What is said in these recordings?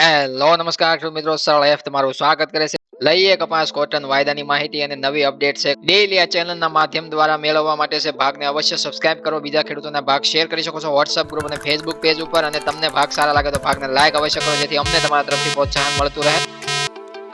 Hello નમસ્કાર ખેડૂત મિત્રો, સરળ એફ તમારું સ્વાગત કરે છે. લઈએ કપાસ કોટન વાયદાની માહિતી અને નવી અપડેટ છે. ડેઈલી આ ચેનલના માધ્યમ દ્વારા મેળવવા માટે છે ભાગને અવશ્ય સબસ્ક્રાઇબ કરો. બીજા ખેડૂતોના ભાગ શેર કરી શકો છો વોટ્સઅપ ગ્રુપ અને ફેસબુક પેજ ઉપર. અને તમને ભાગ સારા લાગે તો ભાગને લાઈક અવશ્ય કરો, જેથી અમને તમારા તરફથી પ્રોત્સાહન મળતું રહે.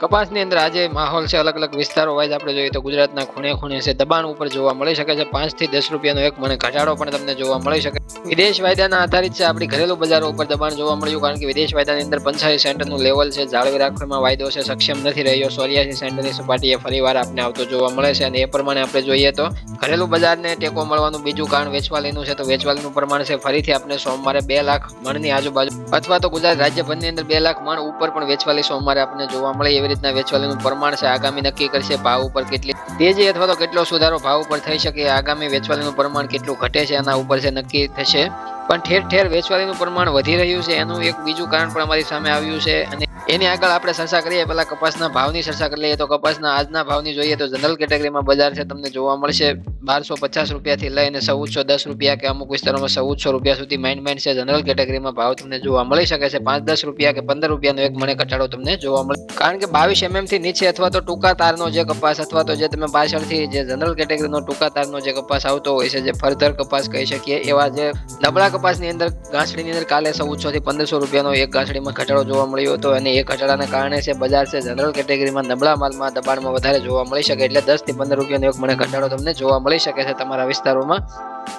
કપાસની અંદર આજે માહોલ છે અલગ અલગ વિસ્તારો વાઇઝ આપણે જોઈએ તો ગુજરાતના ખૂણે ખૂણે છે દબાણ ઉપર જોવા મળી શકે છે. 5 થી 10 રૂપિયાનો એક મણે ઘટાડો પણ તમને જોવા મળી શકે. વિદેશ વાયદાના આધારિત છે આપણી ઘરેલુ બજારો ઉપર દબાણ જોવા મળ્યું, કારણ કે વિદેશ વાયદાની અંદર 85 સેન્ટનું લેવલ છે જાળવી રાખવામાં વાયદો છે સક્ષમ નથી રહ્યો. 84 સેન્ટની સપાટીએ ફરીવાર આપને આવતો જોવા મળે છે. અને એ પ્રમાણે આપણે જોઈએ તો ઘરેલુ બજારને ટેકો મળવાનું બીજું કારણ વેચવાલીનું છે. તો વેચવાલીનું પ્રમાણ છે ફરીથી આપણે સોમવારે 2 લાખ મણની આજુબાજુ અથવા તો ગુજરાત રાજ્યભરની અંદર 2 લાખ મણ ઉપર પણ વેચવાલી સોમવારે આપણે જોવા મળે. એવી રીતના વેચવાલીનું પ્રમાણ છે આગામી નક્કી કરશે ભાવ ઉપર કેટલી તેજી અથવા તો કેટલો સુધારો ભાવ ઉપર થઈ શકે. આગામી વેચવાલીનું પ્રમાણ કેટલું ઘટે છે એના ઉપર છે નક્કી થશે. પણ ઠેર ઠેર વેચવાલીનું પ્રમાણ વધી રહ્યું છે એનું એક બીજું કારણ પણ અમારી સામે આવ્યું છે. અને એની આગળ આપણે ચર્ચા કરીએ પહેલા કપાસના ભાવની ચર્ચા કરી લઈએ તો કપાસના આજના ભાવની જોઈએ તો જનરલ કેટેગરીમાં બજાર છે તમને જોવા મળશે 1250 રૂપિયાથી લઈને 1410 રૂપિયા કે અમુક વિસ્તારોમાં 1400 રૂપિયા સુધી માઇન્ડ છે. જનરલ કેટેગરીમાં ભાવ તમને જોવા મળી શકે છે. 5-10 રૂપિયા કે 15 રૂપિયાનો એક મણે ઘટાડો તમને જોવા મળે, કારણ કે 22 mm થી નીચે અથવા તો ટૂંકા તારનો જે કપાસ અથવા તો જે તમે પાછળથી જે જનરલ કેટેગરીનો ટૂંકા તારનો જે કપાસ આવતો હોય છે, જે ફર્ધર કપાસ કહી શકીએ, એવા જે નબળા કપાસની અંદર ગાંસડીની અંદર કાલે 1400 થી 1500 રૂપિયાનો એક ગાંસડીમાં ઘટાડો જોવા મળ્યો હતો. અને એ ઘટાડાના કારણે છે બજાર છે જનરલ કેટેગરીમાં નબળા માલમાં દબાણમાં વધારે જોવા મળી શકે. એટલે 10 થી 15 રૂપિયાનો એક મણે ઘટાડો તમને જોવા મળી શકે છે તમારા વિસ્તારોમાં.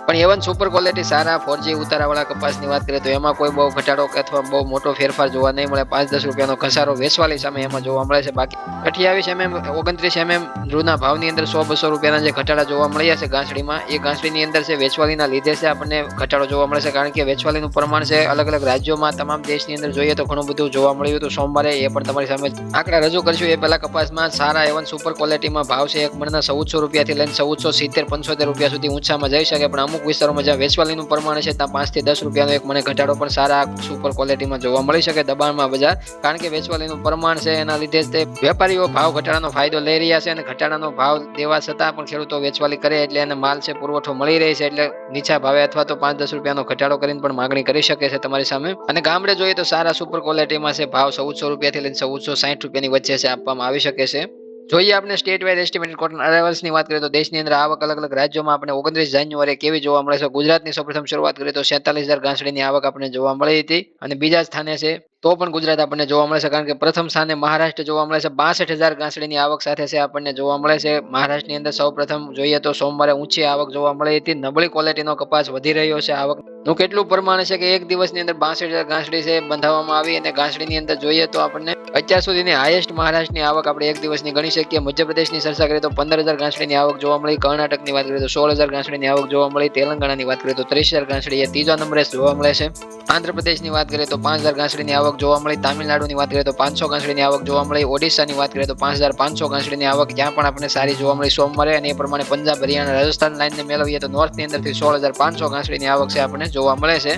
પણ એવન સુપર ક્વોલિટી સારા 4G ઉતારાવાળા કપાસની વાત કરીએ તો એમાં કોઈ બહુ ઘટાડો અથવા બહુ મોટો ફેરફાર જોવા નહીં મળે. 5-10 રૂપિયાનો ઘસારો વેચવાલી સામે એમાં જોવા મળે છે. બાકી 28 mm 29 mm રૂના ભાવની અંદર 100-200 રૂપિયાના જે ઘટાડા જોવા મળ્યા છે ગાંસડીમાં, એ ગાંસડીની અંદર છે વેચવાલીના લીધે છે આપણને ઘટાડો જોવા મળે છે. કારણ કે વેચવાલીનું પ્રમાણ છે અલગ અલગ રાજ્યોમાં તમામ દેશની અંદર જોઈએ તો ઘણું બધું જોવા મળ્યું હતું સોમવારે. એ પણ તમારી સામે આંકડા રજૂ કરશું. એ પહેલા કપાસમાં સારા એવન સુપર ક્વોલિટીમાં ભાવ છે એક મણના 1400 રૂપિયાથી લઈને 1470-75 રૂપિયા સુધી ઊંચામાં જઈ શકે. પણ અમુક વિસ્તારોમાં જ્યાં વેચવાલીનું પ્રમાણ છે ત્યાં 5 થી 10 રૂપિયાનો એક મણે ઘટાડો પણ સારા સુપર ક્વોલિટીમાં જોવા મળી શકે દબાણમાં બજાર. કારણ કે વેચવાલીનું પ્રમાણ છે એના લીધે તે વેપારીઓ ભાવ ઘટાડાનો ફાયદો લઈ રહ્યા છે. અને ઘટાડાનો ભાવ દેવા છતાં પણ ખેડૂતો વેચવાલી કરે એટલે એને માલ છે પુરવઠો મળી રહે છે. એટલે નીચા ભાવે અથવા તો 5-10 રૂપિયાનો ઘટાડો કરીને પણ માગણી કરી શકે છે તમારી સામે. અને ગામડે જોઈએ તો સારા સુપર ક્વોલિટીમાં છે ભાવ 1400 રૂપિયાથી લઈને 1460 રૂપિયાની વચ્ચે છે આપવામાં આવી શકે છે. જોઈએ આપણે સ્ટેટ વાઇઝ એસ્ટિમેટેડ કોટન અરાઇવલ્સની વાત કરીએ તો દેશની અંદર આવક અલગ અલગ રાજ્યોમાં આપણે 29 જાન્યુઆરી કેવી જોવા મળે છે. ગુજરાતની સૌપ્રથમ શરૂઆત કરીએ તો 47000 ગાંસડીની આવક આપણે જોવા મળી હતી. અને બીજા સ્થાને છે તો પણ ગુજરાત આપણને જોવા મળે છે, કારણ કે પ્રથમ સ્થાને મહારાષ્ટ્ર જોવા મળે છે 62000 ગાંસડીની આવક સાથે છે આપણને જોવા મળે છે. મહારાષ્ટ્રની અંદર સૌપ્રથમ જોઈએ તો સોમવારે ઊંચી આવક જોવા મળી હતી. નબળી ક્વોલિટીનો કપાસ વધી રહ્યો છે. આવકનું કેટલું પ્રમાણ છે કે એક દિવસની અંદર 62000 ગાંસડી છે બંધાવવામાં આવી. અને ગાંસડીની અંદર જોઈએ તો આપણને અત્યાર સુધીની હાઈએસ્ટ મહારાષ્ટ્રની આવક આપણે એક દિવસની ગણી શકીએ. મધ્યપ્રદેશની ચર્ચા કરીએ તો 15000 ગાંસડીની આવક જોવા મળી. કર્ણાટકની વાત કરીએ તો 16000 ગાંસડીની આવક જોવા મળી. તેલંગાણાની વાત કરીએ તો 30000 ગાંસડી એ ત્રીજા નંબરે જોવા મળે છે. આંધ્રપ્રદેશની વાત કરીએ તો 5000 ગાંસડીની આવક જોવા મળી. તામિલનાડુની વાત કરીએ તો 500 ગાંસડીની આવક જોવા મળી. ઓડિશાની વાત કરીએ તો 5500 ગાંસડીની આવક ત્યાં પણ આપણને સારી જોવા મળી સોમવારે. અને એ પ્રમાણે પંજાબ, હરિયાણા, રાજસ્થાન લાઇનને મેળવીએ તો નોર્થની અંદરથી 16500 ગાંસડીની આવક છે આપણને જોવા મળે છે.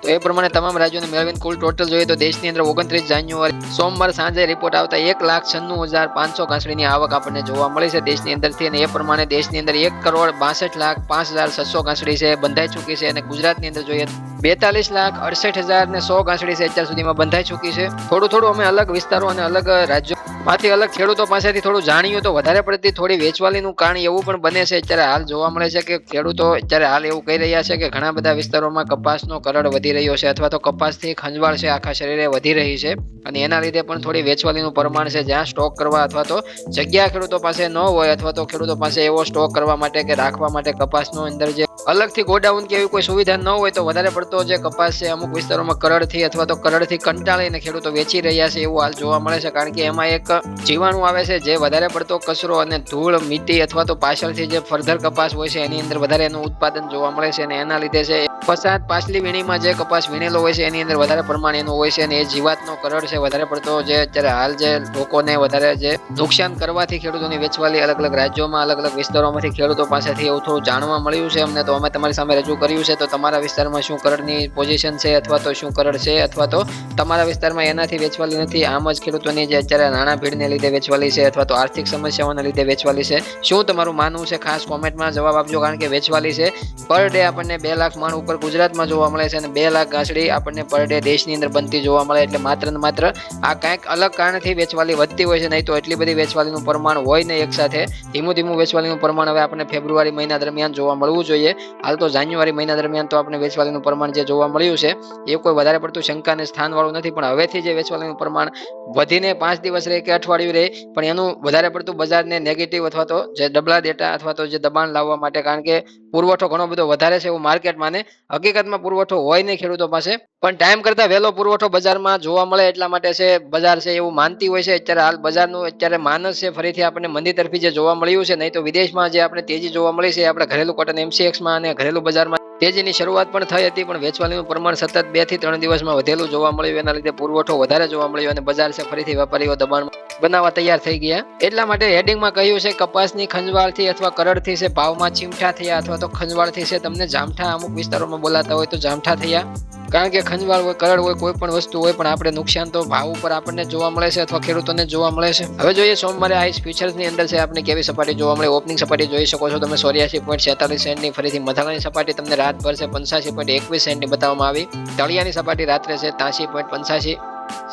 તો એ પ્રમાણે તમામ રાજ્યોને મેળવીને કુલ ટોટલ જોઈએ તો દેશની અંદર 29 જાન્યુઆરી સોમવાર સાંજે રિપોર્ટ આવતા 1,96,500 ગાંસડીની આવક આપણને જોવા મળી છે દેશની અંદરથી. અને એ પ્રમાણે દેશની અંદર 1,62,05,600 ગાંસડી છે બંધાઈ ચૂકી છે. અને ગુજરાતની અંદર જોઈએ 42,68,100 ગાંસડી છે અત્યાર સુધીમાં બંધાઈ ચૂકી છે. થોડું અમે અલગ વિસ્તારો અને અલગ રાજ્યોમાંથી અલગ ખેડૂતો પાસેથી થોડું જાણ્યું તો વધારે પડતી થોડી વેચવાલીનું કારણ એવું પણ બને છે અત્યારે હાલ જોવા મળે છે કે ખેડૂતો અત્યારે હાલ એવું કહી રહ્યા છે કે ઘણા બધા વિસ્તારોમાં કપાસનો કરડ વધી રહ્યો છે અથવા તો કપાસથી ખંજવાળ છે આખા શરીરે વધી રહી છે. અને એના લીધે પણ થોડી વેચવાલીનું પ્રમાણ છે. જ્યાં સ્ટોક કરવા અથવા તો જગ્યા ખેડૂતો પાસે ન હોય અથવા તો ખેડૂતો પાસે એવો સ્ટોક કરવા માટે કે રાખવા માટે કપાસનો અંદર જે અલગથી ગોડાઉન કે એવી કોઈ સુવિધા ન હોય તો વધારે પડતો જે કપાસ છે અમુક વિસ્તારોમાં કરડથી અથવા તો કરડથી કંટાળીને ખેડૂતો વેચી રહ્યા છે એવું હાલ જોવા મળે છે. કારણ કે એમાં એક જીવાણુ આવે છે જે વધારે પડતો કચરો અને ધૂળ, મીટી અથવા તો પાછળથી જે ફર્ધર કપાસ હોય છે એની અંદર વધારે એનું ઉત્પાદન જોવા મળે છે. અને એના લીધે છે પછાત પાછલી વીણીમાં જે કપાસ વીણેલો હોય છે એની અંદર વધારે પ્રમાણ એનું હોય છે. અને એ જીવાતનો કરડ છે વધારે પડતો જે અત્યારે હાલ જે લોકોને વધારે જે નુકસાન કરવાથી ખેડૂતોની વેચવાલી અલગ અલગ રાજ્યોમાં અલગ અલગ વિસ્તારોમાંથી ખેડૂતો પાસેથી એવું થોડું જાણવા મળ્યું છે અમને. તો અમે તમારી સામે રજૂ કર્યું છે. તો તમારા વિસ્તારમાં શું કરડની પોઝિશન છે અથવા તો શું કરડ છે અથવા તો તમારા વિસ્તારમાં એનાથી વેચવાલી નથી, આમ જ ખેડૂતોની જે અત્યારે નાણાં ભીડને લીધે વેચવાલી છે અથવા તો આર્થિક સમસ્યાઓના લીધે વેચવાલી છે, શું તમારું માનવું છે ખાસ કોમેન્ટમાં જવાબ આપજો. કારણ કે વેચવાલી છે પર ડે આપણને 2 લાખ મણ ઉપર ગુજરાતમાં જોવા મળે છે અને 2 લાખ ગાંસડી આપણને પર ડે દેશની અંદર બનતી જોવા મળે. એટલે માત્ર ને માત્ર આ કંઈક અલગ કારણથી વેચવાલી વધતી હોય છે, નહીં તો એટલી બધી વેચવાલીનું પ્રમાણ હોય ને. એક સાથે ધીમું વેચવાલીનું પ્રમાણ હવે આપણે ફેબ્રુઆરી મહિના દરમિયાન જોવા મળવું જોઈએ. હાલ તો જાન્યુઆરી મહિના દરમિયાન તો આપણે વેચવાલીનું પ્રમાણ જે જોવા મળ્યું છે એ કોઈ વધારે પડતું શંકાને સ્થાન વાળું નથી, પણ હવેથી જે વેચવાલીનું પ્રમાણ વધીને 5 દિવસ રહે કે અઠવાડિયું રહે, પણ એનું વધારે પડતું બજારને નેગેટિવ અથવા તો જે ડબલા ડેટા અથવા તો જે દબાણ લાવવા માટે, કારણ કે પુરવઠો ઘણો બધો વધારે છે એવું માર્કેટમાં ને હકીકતમાં પુરવઠો હોય નહીં ખેડૂતો પાસે, પણ ટાઈમ કરતા વહેલો પુરવઠો બજારમાં જોવા મળે એટલા માટે છે બજાર છે એવું માનતી હોય છે. અત્યારે હાલ બજારનું અત્યારે માનસ છે ફરીથી આપણને મંદી તરફી જે જોવા મળ્યું છે, નહીં તો વિદેશમાં જે આપણે તેજી જોવા મળી છે આપણે ઘરેલું કોટન MCXમાં અને ઘરેલું બજારમાં તેજીની શરૂઆત પણ થઈ હતી, પણ વેચવાલીનું પ્રમાણ સતત 2 થી 3 દિવસમાં વધેલું જોવા મળ્યું. એના લીધે પુરવઠો વધારે જોવા મળ્યો અને બજાર છે ફરીથી વેપારીઓ દબાણ બનાવવા તૈયાર થઈ ગયા. એટલા માટે હેડિંગમાં કહ્યું છે કપાસની ખંજવાળથી અથવા કરડથી છે ભાવમાં ચીમઠા થયા, અથવા તો ખંજવાળથી છે તમને જામઠા અમુક વિસ્તારોમાં બોલાતા હોય તો જામઠા થયા. કારણ કે ખંજવાળ હોય, કરડ હોય, કોઈ પણ વસ્તુ હોય, પણ આપણે નુકસાન તો ભાવ ઉપર આપણને જોવા મળે છે અથવા ખેડૂતોને જોવા મળે છે. હવે જોઈએ સોમવારે આઈસ ફ્યુચર્સની અંદર છે આપણે કેવી સપાટી જોવા મળે. ઓપનિંગ સપાટી જોઈ શકો છો તમે 84.46 સેન્ટની, ફરીથી મથાળાની સપાટી તમને રાતભર છે 85.21 સેન્ટની બતાવવામાં આવી. તળિયાની સપાટી રાત્રે છે 83.85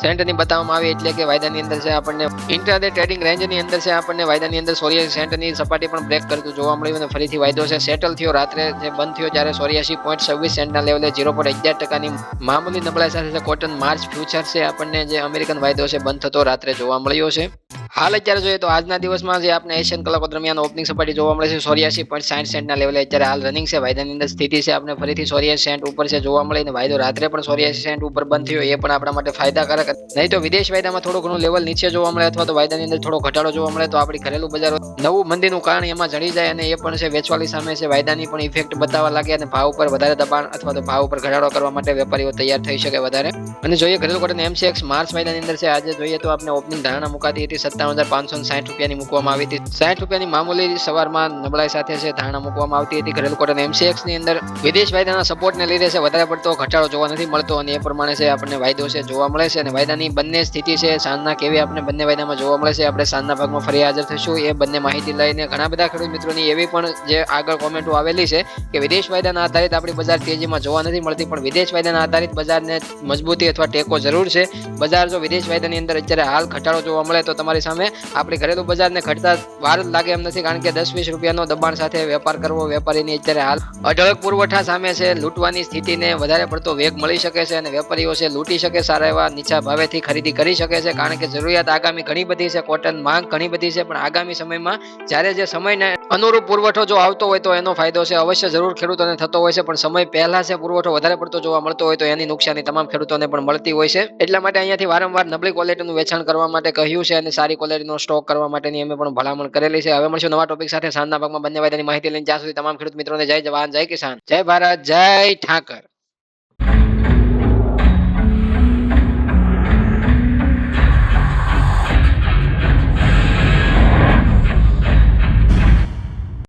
સેન્ટની બતાવવામાં આવી. એટલે કે વાયદાની અંદર છે આપણને ઇન્ટ્રાડે ટ્રેડિંગ રેન્જની અંદર છે આપણને વાયદાની અંદર 84 સેન્ટની સપાટી પણ બ્રેક કરતું જોવા મળ્યું અને ફરીથી વાયદો છે સેટલ થયો. રાત્રે જે બંધ થયો ત્યારે 84.26 સેન્ટના લેવલે 0.11% મામૂલી નબળાઈ સાથે કોટન માર્ચ ફ્યુચર છે આપણને જે અમેરિકન વાયદો છે બંધ થતો રાત્રે જોવા મળ્યો છે. હાલ અત્યારે જોઈએ તો આજના દિવસમાં જે આપણે એશિયન કલાકો દરમિયાન ઓપનિંગ સપાટી જોવા મળે છે 84.60 સેન્ટના લેવલે અત્યારે હાલ રનિંગ છે. વાયદાની અંદર સ્થિતિ છે આપણે ફરીથી 84 સેન્ટ ઉપર છે જોવા મળે અને વાયદો રાત્રે પણ 84 સેન્ટ ઉપર બંધ થયો, એ પણ આપણા માટે ફાયદાકારક. નહીં તો વિદેશ વાયદામાં થોડું ઘણું લેવલ નીચે જોવા મળે અથવા તો વાયદાની અંદર થોડો ઘટાડો જોવા મળે તો આપણી ઘરેલું બજારો નવું મંદીનું કારણ એમાં જડી જાય અને એ પણ છે વેચવાલી સામે છે વાયદાની પણ ઇફેક્ટ બતાવવા લાગે અને ભાવ ઉપર વધારે દબાણ અથવા તો ભાવ ઉપર ઘટાડો કરવા માટે વેપારીઓ તૈયાર થઈ શકે વધારે. અને જોઈએ ઘરેલું કોટન MCX માર્ચ વાયદાની અંદર છે આજે જોઈએ તો આપણે ઓપનિંગ ધારણા મુકાતી હતી 57,560 રૂપિયાની મૂકવામાં આવી હતી. 60 રૂપિયાની મામૂલી સવારમાં નબળાઈ સાથે છે ધારણા મૂકવામાં આવતી હતી. ઘરેલું કોટન MCX ની અંદર વિદેશ વાયદાના સપોર્ટને લીધે છે વધારે પડતો ઘટાડો જોવા નથી મળતો અને એ પ્રમાણે છે આપણને વાયદો છે જોવા મળે છે. અને વાયદાની બંને સ્થિતિ છે સાંજના કેવી આપણે બંને વાયદામાં જોવા મળે છે આપણે સાંજના ભાગમાં ફરી હાજર થઈશું એ બંને માહિતી લઈને. ઘણા બધા ખેડૂત મિત્રોની એવી પણ જે આગળ કોમેન્ટો આવેલી છે કે વિદેશ વાયદાના આધારિત આપણી બજાર તેજીમાં જોવા નથી મળતી, પણ વિદેશ વાયદાના આધારિત બજારને મજબૂતી અથવા ટેકો જરૂર છે. બજાર જો વિદેશ વાયદાની અંદર અત્યારે હાલ ઘટાડો જોવા મળે તો તમારી સામે આપણી ઘરેલું બજારને ઘટતા વાર લાગે એમ નથી, કારણ કે 10-20 રૂપિયાનો દબાણ સાથે વેપાર કરવો વેપારીની અત્યારે હાલ અઢળક પુરવઠા સામે છે લૂંટવાની સ્થિતિને વધારે પડતો વેગ મળી શકે છે અને વેપારીઓ છે લૂંટી શકે, સારા એવા નીચા ભાવેથી ખરીદી કરી શકે છે. કારણ કે જરૂરિયાત આગામી ઘણી બધી છે, કોટન માંગ ઘણી બધી છે, પણ આગામી સમયમાં જ્યારે જે સમયને અનુરૂપ પુરવઠો જો આવતો હોય તો એનો ફાયદો છે અવશ્ય જરૂર ખેડૂતોને થતો હોય છે, પણ સમય પહેલા છે પુરવઠો વધારે પડતો જોવા મળતો હોય તો એની નુકસાની તમામ ખેડૂતોને પણ મળતી હોય છે. એટલા માટે અહીંયાથી વારંવાર નબળી ક્વોલિટીનું વેચાણ કરવા માટે કહ્યું છે અને સારી ક્વોલિટીનો સ્ટોક કરવા માટેની અમે પણ ભલામણ કરેલી છે. હવે મળશું નવા ટોપિક સાથે સાંજના ભાગમાં બંને વાયદાની માહિતી લઈને. જ્યાં સુધી તમામ ખેડૂત મિત્રોને જય જવાન, જય કિસાન, જય ભારત, જય ઠાકર.